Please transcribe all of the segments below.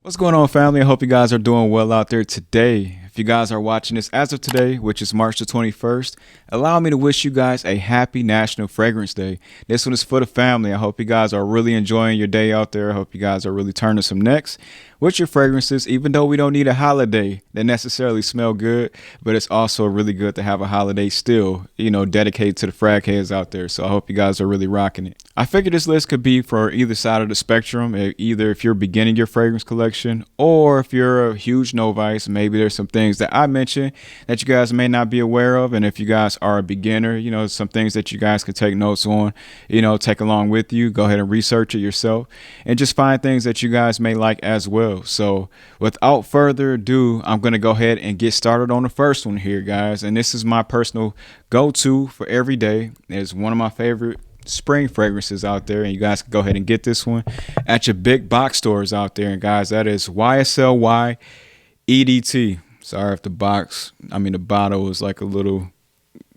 What's going on, family? I hope you guys are doing well out there today. If you guys are watching this as of today, which is March the 21st, allow me to wish you guys a happy National Fragrance Day. This one is for the family. I hope you guys are really enjoying your day out there. I hope you guys are really turning some necks with your fragrances, even though we don't need a holiday that necessarily smell good, but it's also really good to have a holiday still, dedicated to the frag heads out there. So I hope you guys are really rocking it. I figured this list could be for either side of the spectrum, either if you're beginning your fragrance collection or if you're a huge novice. Maybe there's some things that I mentioned that you guys may not be aware of. And if you guys are a beginner, some things that you guys can take notes on, take along with you. Go ahead and research it yourself and just find things that you guys may like as well. So without further ado, I'm going to go ahead and get started on the first one here, guys. And this is my personal go-to for every day. It's one of my favorite spring fragrances out there, and you guys can go ahead and get this one at your big box stores out there. And guys, that is YSL EDT. Sorry if the bottle is like a little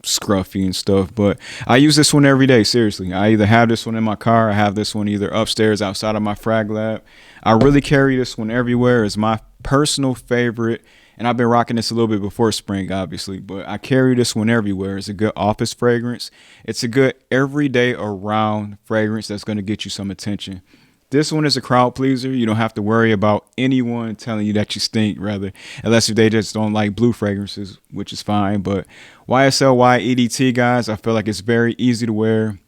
scruffy and stuff, but I use this one every day. Seriously, I either have this one in my car, I have this one either upstairs outside of my frag lab. I really carry this one everywhere. It's my personal favorite, and I've been rocking this a little bit before spring, obviously, but I carry this one everywhere. It's a good office fragrance. It's a good everyday around fragrance that's going to get you some attention. This one is a crowd pleaser. You don't have to worry about anyone telling you that you stink, rather, unless they just don't like blue fragrances, which is fine. But YSL EDT, guys, I feel like it's very easy to wear,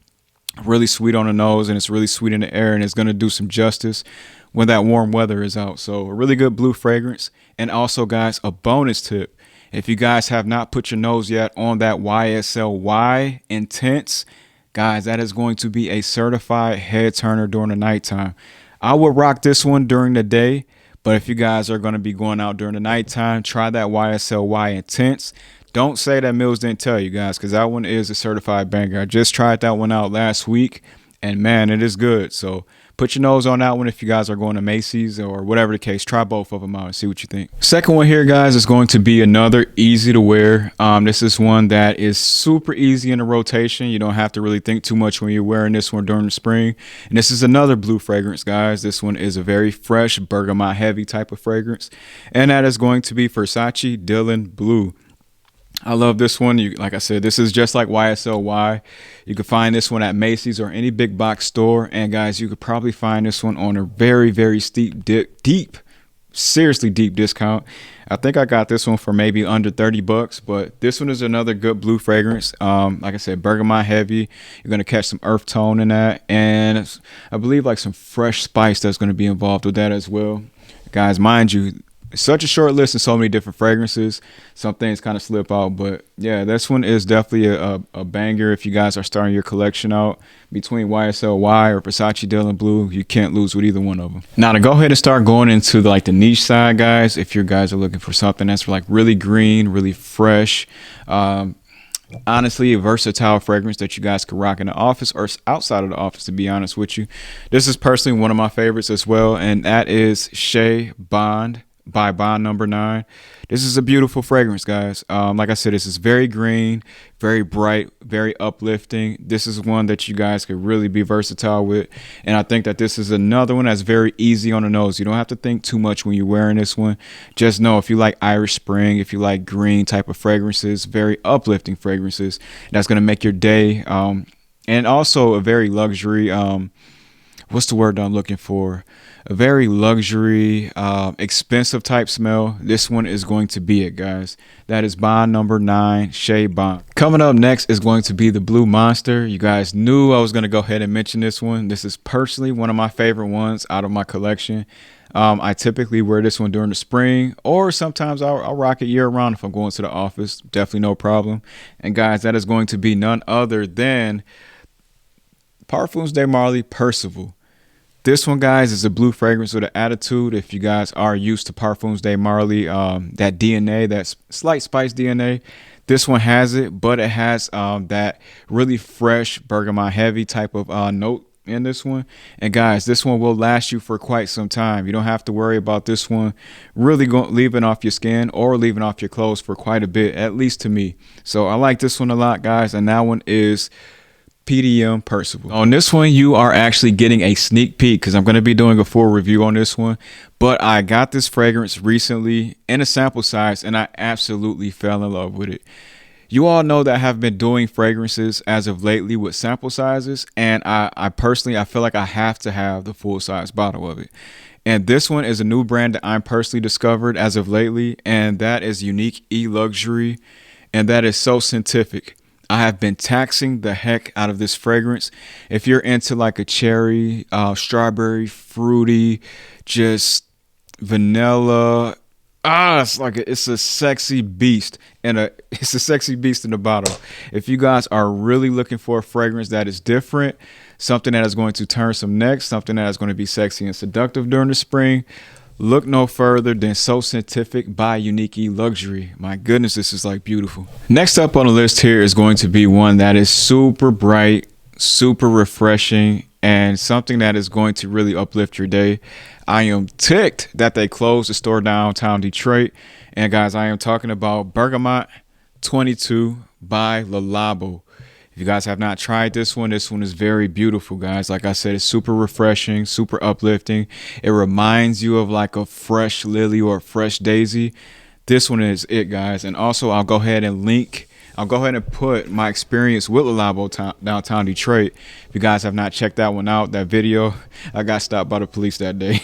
really sweet on the nose, and it's really sweet in the air, and it's going to do some justice when that warm weather is out. So a really good blue fragrance. And also, guys, a bonus tip. If you guys have not put your nose yet on that YSL Intense, guys, that is going to be a certified head turner during the nighttime. I would rock this one during the day, but if you guys are going to be going out during the nighttime, try that YSL Intense. Don't say that Mills didn't tell you, guys, because that one is a certified banger. I just tried that one out last week, and man, it is good. So put your nose on that one if you guys are going to Macy's or whatever the case. Try both of them out and see what you think. Second one here, guys, is going to be another easy to wear. This is one that is super easy in the rotation. You don't have to really think too much when you're wearing this one during the spring. And this is another blue fragrance, guys. This one is a very fresh bergamot heavy type of fragrance. And that is going to be Versace Dylan Blue. I love this one. Like I said, this is just like YSL. You can find this one at Macy's or any big box store. And guys, you could probably find this one on a very, very steep, seriously deep discount. I think I got this one for maybe under $30, but this one is another good blue fragrance. Like I said, bergamot heavy. You're going to catch some earth tone in that. And I believe like some fresh spice that's going to be involved with that as well. Guys, mind you, it's such a short list and so many different fragrances. Some things kind of slip out, but yeah, this one is definitely a banger. If you guys are starting your collection out between YSL or Versace Dylan Blue, you can't lose with either one of them. Now to go ahead and start going into the niche side, guys, if you guys are looking for something that's like really green, really fresh, honestly, a versatile fragrance that you guys could rock in the office or outside of the office, to be honest with you. This is personally one of my favorites as well, and that is Shea Bond by Bond Number 9. This is a beautiful fragrance, guys. Like I said, this is very green, very bright, very uplifting. This is one that you guys could really be versatile with, and I think that this is another one that's very easy on the nose. You don't have to think too much when you're wearing this one. Just know if you like Irish Spring, if you like green type of fragrances, very uplifting fragrances, that's going to make your day. And also a very luxury, what's the word I'm looking for? A very luxury, expensive type smell. This one is going to be it, guys. That is Bond Number 9, Shea Bond. Coming up next is going to be the Blue Monster. You guys knew I was going to go ahead and mention this one. This is personally one of my favorite ones out of my collection. I typically wear this one during the spring, or sometimes I'll rock it year round if I'm going to the office. Definitely no problem. And guys, that is going to be none other than Parfums de Marly Percival. This one, guys, is a blue fragrance with an attitude. If you guys are used to Parfums de Marly, that DNA, that slight spice DNA, this one has it, but it has that really fresh bergamot heavy type of note in this one. And guys, this one will last you for quite some time. You don't have to worry about this one really leaving off your skin or leaving off your clothes for quite a bit, at least to me. So I like this one a lot, guys. And that one is PDM Percival. On this one, you are actually getting a sneak peek because I'm going to be doing a full review on this one. But I got this fragrance recently in a sample size and I absolutely fell in love with it. You all know that I have been doing fragrances as of lately with sample sizes, and I personally, I feel like I have to have the full size bottle of it. And this one is a new brand that I'm personally discovered as of lately, and that is Unique E Luxury, and that is so scientific. I have been taxing the heck out of this fragrance. If you're into like a cherry, strawberry, fruity, just vanilla, it's a sexy beast, and it's a sexy beast in the bottle. If you guys are really looking for a fragrance that is different, something that is going to turn some necks, something that is going to be sexy and seductive during the spring, look no further than So Scientific by Unique E Luxury. My goodness, this is like beautiful. Next up on the list here is going to be one that is super bright, super refreshing, and something that is going to really uplift your day. I am ticked that they closed the store downtown Detroit. And guys, I am talking about Bergamot 22 by Lalabo. If you guys have not tried this one is very beautiful, guys. Like I said, it's super refreshing, super uplifting. It reminds you of like a fresh lily or a fresh daisy. This one is it, guys. And also, I'll go ahead and put my experience with Lalabo downtown Detroit. If you guys have not checked that one out, that video, I got stopped by the police that day.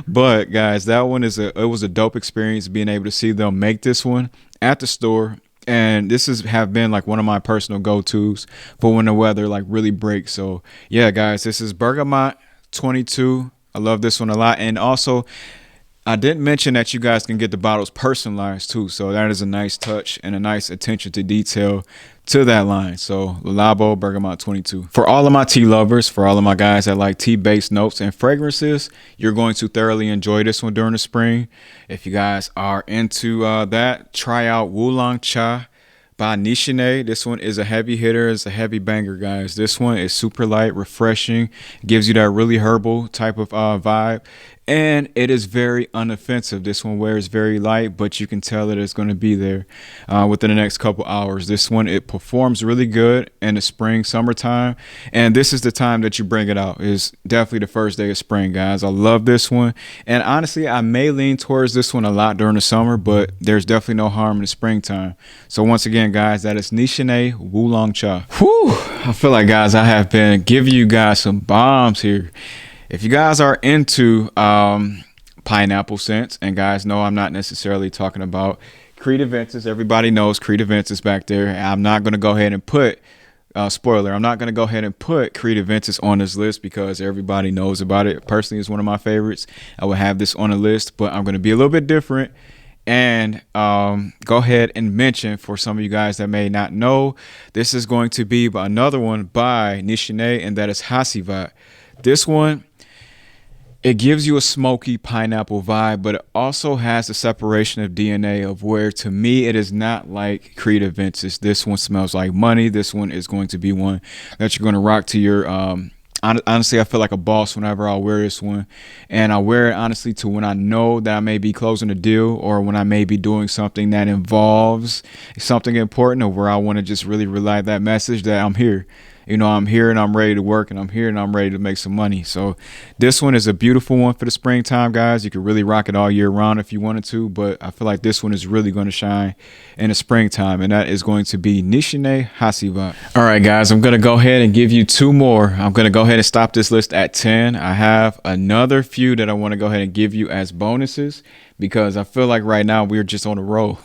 But guys, that one it was a dope experience being able to see them make this one at the store. And this have been like one of my personal go-tos for when the weather like really breaks. So yeah, guys, this is Bergamot 22. I love this one a lot. And also, I didn't mention that you guys can get the bottles personalized too. So that is a nice touch and a nice attention to detail to that line. So Lalabo Bergamot 22. For all of my tea lovers, for all of my guys that like tea-based notes and fragrances, you're going to thoroughly enjoy this one during the spring. If you guys are into that, try out Wulong Cha by Nishine. This one is a heavy hitter. It's a heavy banger, guys. This one is super light, refreshing, gives you that really herbal type of vibe. And it is very unoffensive. This one wears very light, but you can tell that it's going to be there within the next couple hours. This one, it performs really good in the spring, summertime. And this is the time that you bring it out. It's definitely the first day of spring, guys. I love this one. And honestly, I may lean towards this one a lot during the summer, but there's definitely no harm in the springtime. So once again, guys, that is Nishine Wulong Cha. Whew, I feel like, guys, I have been giving you guys some bombs here. If you guys are into pineapple scents, and guys know I'm not necessarily talking about Creed Aventus. Everybody knows Creed Aventus back there. I'm not going to go ahead and put, spoiler, I'm not going to go ahead and put Creed Aventus on this list because everybody knows about it. Personally, it's one of my favorites. I would have this on the list, but I'm going to be a little bit different and go ahead and mention for some of you guys that may not know, this is going to be another one by Nishine, and that is Hassiva. This one, it gives you a smoky pineapple vibe, but it also has a separation of DNA of where, to me, it is not like Creed Aventus. This one smells like money. This one is going to be one that you're going to rock to your, honestly, I feel like a boss whenever I wear this one. And I wear it, honestly, to when I know that I may be closing a deal or when I may be doing something that involves something important or where I want to just really relay that message that I'm here. You know, I'm here and I'm ready to work, and I'm here and I'm ready to make some money. So this one is a beautiful one for the springtime, guys. You could really rock it all year round if you wanted to, but I feel like this one is really going to shine in the springtime, and that is going to be Nishine Hassiva. All right, guys, I'm going to go ahead and give you two more. I'm going to go ahead and stop this list at 10. I have another few that I want to go ahead and give you as bonuses, because I feel like right now we're just on a roll.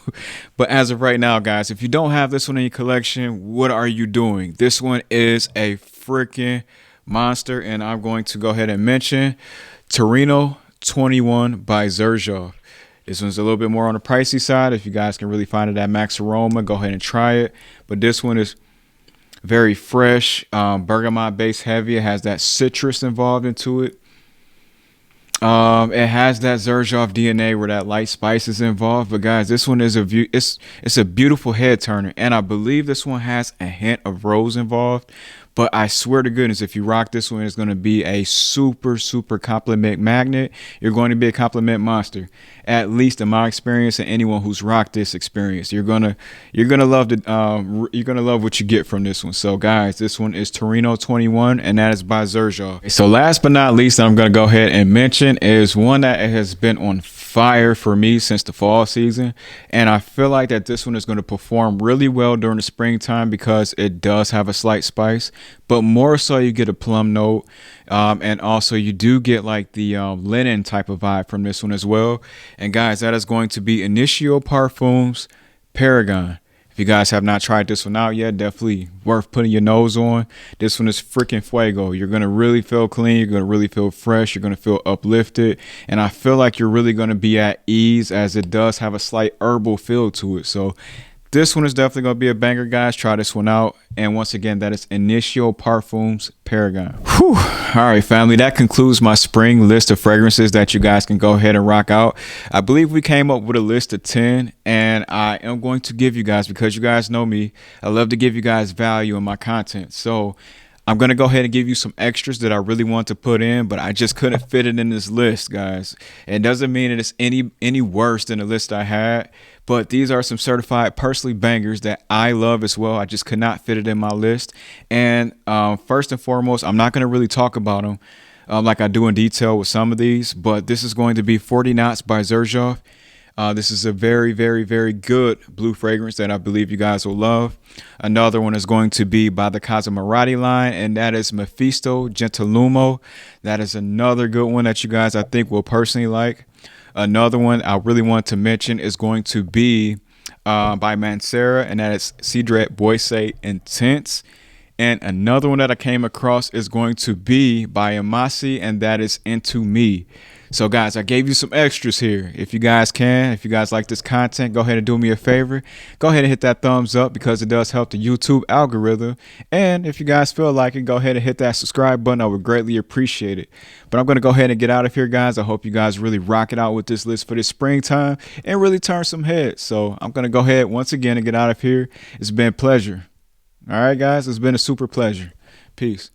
But as of right now, guys, if you don't have this one in your collection, what are you doing? This one is a freaking monster, and I'm going to go ahead and mention Torino 21 by Sergio. This one's a little bit more on the pricey side. If you guys can really find it at MAXAROMA, go ahead and try it. But this one is very fresh, bergamot base heavy. It has that citrus involved into it. It has that Sergio DNA where that light spice is involved. But guys, this one is it's a beautiful head turner, and I believe this one has a hint of rose involved. But I swear to goodness, if you rock this one, it's going to be a super, super compliment magnet. You're going to be a compliment monster, at least in my experience, and anyone who's rocked this experience. You're gonna love you're gonna love what you get from this one. So guys, this one is Torino 21, and that is by Sergio. So last but not least, I'm gonna go ahead and mention is one that has been on fire for me since the fall season, and I feel like that this one is going to perform really well during the springtime because it does have a slight spice, but more so you get a plum note, and also you do get like the linen type of vibe from this one as well. And guys, that is going to be Initio Parfums Paragon. If you guys have not tried this one out yet, definitely worth putting your nose on. This one is freaking fuego. You're going to really feel clean. You're going to really feel fresh. You're going to feel uplifted. And I feel like you're really going to be at ease, as it does have a slight herbal feel to it. So this one is definitely going to be a banger, guys. Try this one out. And once again, that is Initio Parfums Paragon. Whew. All right, family. That concludes my spring list of fragrances that you guys can go ahead and rock out. I believe we came up with a list of 10. And I am going to give you guys, because you guys know me, I love to give you guys value in my content. So I'm going to go ahead and give you some extras that I really want to put in, but I just couldn't fit it in this list, guys. It doesn't mean that it's any worse than the list I had, but these are some certified personally bangers that I love as well. I just could not fit it in my list. And first and foremost, I'm not going to really talk about them like I do in detail with some of these, but this is going to be 40 Knots by Sergio. This is a very, very, very good blue fragrance that I believe you guys will love. Another one is going to be by the Casamarati line, and that is Mephisto Gentilumo. That is another good one that you guys, I think, will personally like. Another one I really want to mention is going to be by Mansera, and that is Cedret Boise Intense. And another one that I came across is going to be by Amasi, and that is Into Me. So guys, I gave you some extras here. If you guys like this content, go ahead and do me a favor. Go ahead and hit that thumbs up, because it does help the YouTube algorithm. And if you guys feel like it, go ahead and hit that subscribe button. I would greatly appreciate it. But I'm going to go ahead and get out of here, guys. I hope you guys really rock it out with this list for this springtime and really turn some heads. So I'm going to go ahead once again and get out of here. It's been a pleasure. All right, guys, it's been a super pleasure. Peace.